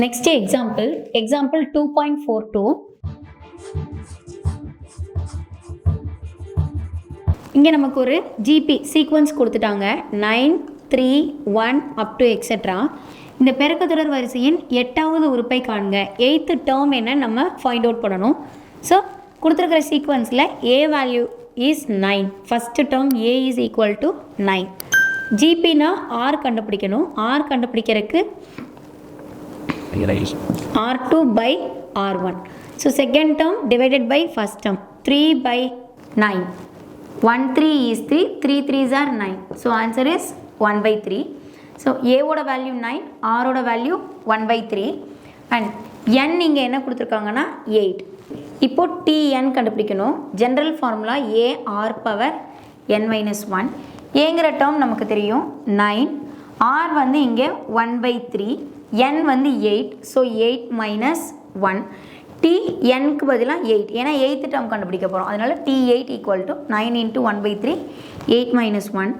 Next example 2.42. இங்கே நமக்கு ஒரு ஜிபி சீக்வன்ஸ் கொடுத்துட்டாங்க 9, 3, 1 up to etc. இந்த பெருக்கத்தொடர் வரிசையின் 8வது உறுப்பை காண்க. 8th டேர்ம் என்ன நம்ம ஃபைண்ட் அவுட் பண்ணணும். ஸோ கொடுத்துருக்கிற சீக்வன்ஸில் a value is 9. First term a is equal to 9. ஜிபினா ஆர் கண்டுபிடிக்கணும். ஆர் கண்டுபிடிக்கிறதுக்கு R2 by R1. So second term divided by first term. 3 by 9. 1 3 is 3. 3 3s are 9. So answer is 1 by 3. So A ஓட value 9. R ஓட value 1 by 3. And N இங்கே என்ன கொடுத்துருக்காங்கன்னா 8. இப்போ TN கண்டுபிடிக்கணும். General formula A R power N minus 1. ஏங்கிற term நமக்கு தெரியும் 9. R வந்து இங்கே 1 by 3. N வந்து 8. So 8 minus 1. T Nக்கு பதிலாக 8. ஏன்னா 8th term கண்டுபிடிக்க போகிறோம். அதனால் T8 equal to 9 into 1 by 3. 8 minus 1.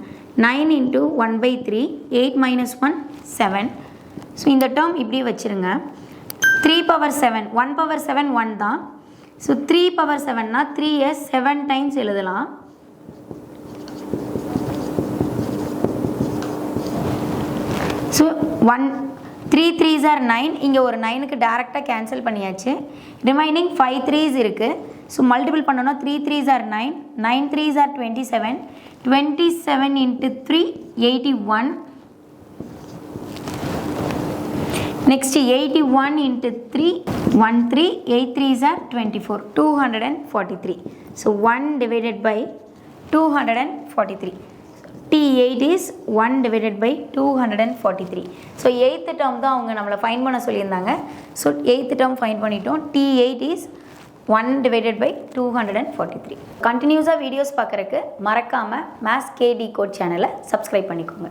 9 into 1 by 3. 8 minus 1. 7. So இந்த term இப்படி வச்சுருங்க. 3 power 7. 1 power 7 1 தான். ஸோ 3 power 7னா 3 7 times எழுதலாம். So 3 3s are 9. இங்கே ஒரு 9க்கு டேரெக்டாக கேன்சல் பண்ணியாச்சு. ரிமைனிங் 5 3s இருக்குது. ஸோ மல்டிபிள் பண்ணோன்னா 3 3s are 9. 9 3s are 27. 27 into 3 81. Next 81 into 3 1 3. 8 3s are 24. 243. So 1 divided by 243. T8 is 1 divided by 243. So 8th term தான் அவங்க நம்மளை ஃபைண்ட் பண்ண சொல்லியிருந்தாங்க. ஸோ 8th term ஃபைண்ட் பண்ணிட்டோம். T8 is 1 divided by 243. கண்டினியூஸாக videos பார்க்குறக்கு மறக்காமல் மேத்ஸ் கே டிகோட் சேனலை சப்ஸ்கிரைப் பண்ணிக்கோங்க.